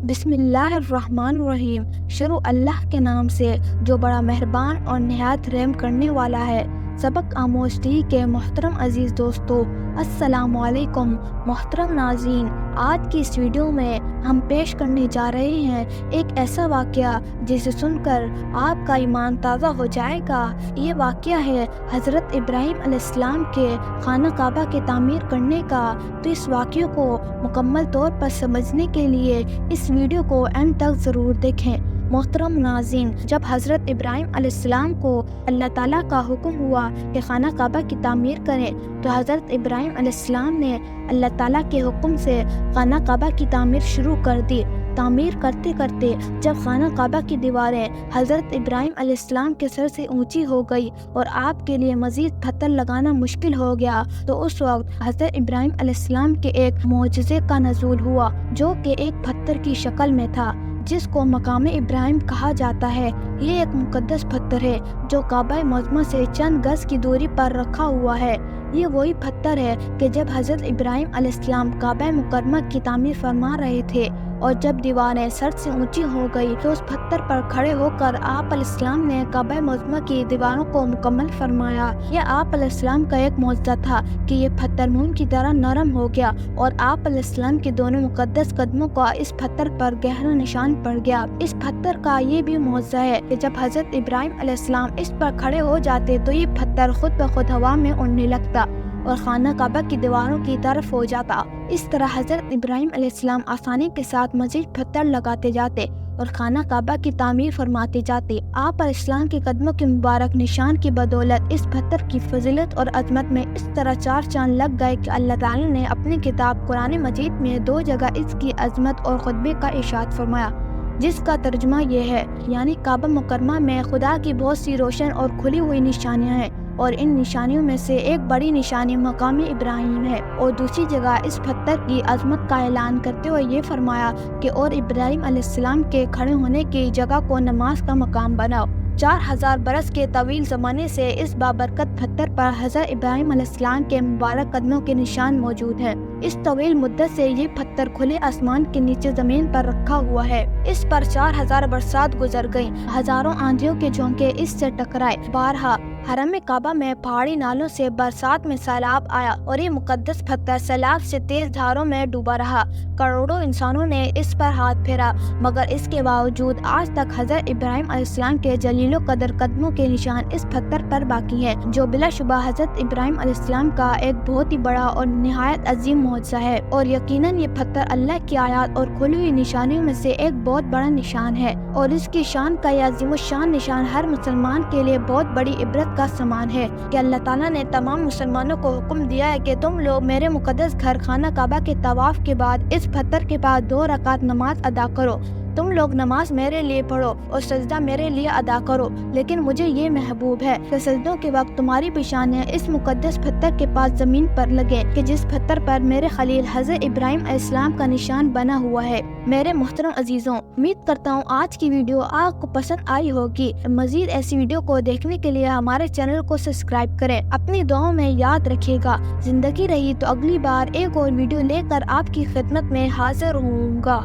بسم اللہ الرحمن الرحیم۔ شروع اللہ کے نام سے جو بڑا مہربان اور نہایت رحم کرنے والا ہے۔ سبق آموز ٹی کے محترم عزیز دوستو، السلام علیکم۔ محترم ناظرین، آج کی اس ویڈیو میں ہم پیش کرنے جا رہے ہیں ایک ایسا واقعہ جسے سن کر آپ کا ایمان تازہ ہو جائے گا۔ یہ واقعہ ہے حضرت ابراہیم علیہ السلام کے خانہ کعبہ کی تعمیر کرنے کا۔ تو اس واقعے کو مکمل طور پر سمجھنے کے لیے اس ویڈیو کو اینڈ تک ضرور دیکھیں۔ محترم ناظرین، جب حضرت ابراہیم علیہ السلام کو اللہ تعالیٰ کا حکم ہوا کہ خانہ کعبہ کی تعمیر کریں، تو حضرت ابراہیم علیہ السلام نے اللہ تعالیٰ کے حکم سے خانہ کعبہ کی تعمیر شروع کر دی۔ تعمیر کرتے کرتے جب خانہ کعبہ کی دیواریں حضرت ابراہیم علیہ السلام کے سر سے اونچی ہو گئی اور آپ کے لیے مزید پتھر لگانا مشکل ہو گیا، تو اس وقت حضرت ابراہیم علیہ السلام کے ایک معجزے کا نزول ہوا، جو کہ ایک پتھر کی شکل میں تھا، جس کو مقام ابراہیم کہا جاتا ہے۔ یہ ایک مقدس پتھر ہے جو کعبہ معظمہ سے چند گز کی دوری پر رکھا ہوا ہے۔ یہ وہی پتھر ہے کہ جب حضرت ابراہیم علیہ السلام کعبہ مکرمہ کی تعمیر فرما رہے تھے اور جب دیواریں سر سے اونچی ہو گئی تو اس پتھر پر کھڑے ہو کر آپ علیہ السلام نے کعبہ معظمہ کی دیواروں کو مکمل فرمایا۔ یہ آپ علیہ السلام کا ایک معجزہ تھا کہ یہ پتھر موم کی طرح نرم ہو گیا اور آپ علیہ السلام کے دونوں مقدس قدموں کا اس پتھر پر گہرا نشان پڑ گیا۔ اس پتھر کا یہ بھی معجزہ ہے کہ جب حضرت ابراہیم علیہ السلام اس پر کھڑے ہو جاتے تو یہ پتھر خود بخود ہوا میں اڑنے لگتا اور خانہ کعبہ کی دیواروں کی طرف ہو جاتا۔ اس طرح حضرت ابراہیم علیہ السلام آسانی کے ساتھ مزید پتھر لگاتے جاتے اور خانہ کعبہ کی تعمیر فرماتے جاتے۔ آپ علیہ السلام کے قدموں کے مبارک نشان کی بدولت اس پتھر کی فضیلت اور عظمت میں اس طرح چار چاند لگ گئے کہ اللہ تعالیٰ نے اپنی کتاب قرآن مجید میں 2 جگہ اس کی عظمت اور خطبے کا ارشاد فرمایا، جس کا ترجمہ یہ ہے، یعنی کعبہ مکرمہ میں خدا کی بہت سی روشن اور کھلی ہوئی نشانیاں ہیں، اور ان نشانیوں میں سے ایک بڑی نشانی مقام ابراہیم ہے۔ اور دوسری جگہ اس پتھر کی عظمت کا اعلان کرتے ہوئے یہ فرمایا کہ اور ابراہیم علیہ السلام کے کھڑے ہونے کی جگہ کو نماز کا مقام بناؤ۔ 4000 برس کے طویل زمانے سے اس بابرکت پتھر پر حضرت ابراہیم علیہ السلام کے مبارک قدموں کے نشان موجود ہیں۔ اس طویل مدت سے یہ پتھر کھلے آسمان کے نیچے زمین پر رکھا ہوا ہے۔ اس پر 4000 برسات گزر گئیں، ہزاروں آندھیوں کے جھونکے اس سے ٹکرائے۔ بارہا حرم کعبہ میں پہاڑی نالوں سے برسات میں سیلاب آیا اور یہ مقدس پتھر سیلاب سے تیز دھاروں میں ڈوبا رہا۔ کروڑوں انسانوں نے اس پر ہاتھ پھیرا، مگر اس کے باوجود آج تک حضرت ابراہیم علیہ السلام کے جلیل و قدر قدموں کے نشان اس پتھر پر باقی ہیں، جو بلا شبہ حضرت ابراہیم علیہ السلام کا ایک بہت ہی بڑا اور نہایت عظیم معجزہ ہے۔ اور یقیناً یہ پتھر اللہ کی آیات اور کھلی ہوئی نشانیوں میں سے ایک بہت بڑا نشان ہے، اور اس کی شان کا یہ عظیم الشان نشان ہر مسلمان کے لیے بہت بڑی عبرت کا سامان ہے کہ اللہ تعالیٰ نے تمام مسلمانوں کو حکم دیا ہے کہ تم لوگ میرے مقدس گھر خانہ کعبہ کے طواف کے بعد اس پتھر کے پاس 2 رکعت نماز ادا کرو۔ تم لوگ نماز میرے لیے پڑھو اور سجدہ میرے لیے ادا کرو، لیکن مجھے یہ محبوب ہے کہ سجدوں کے وقت تمہاری پیشانیاں اس مقدس پتھر کے پاس زمین پر لگیں کہ جس پتھر پر میرے خلیل حضرت ابراہیم علیہ السلام کا نشان بنا ہوا ہے۔ میرے محترم عزیزوں، امید کرتا ہوں آج کی ویڈیو آپ کو پسند آئی ہوگی۔ مزید ایسی ویڈیو کو دیکھنے کے لیے ہمارے چینل کو سبسکرائب کریں۔ اپنی دعاؤں میں یاد رکھیے گا۔ زندگی رہی تو اگلی بار ایک اور ویڈیو لے کر آپ کی خدمت میں حاضر ہوں گا۔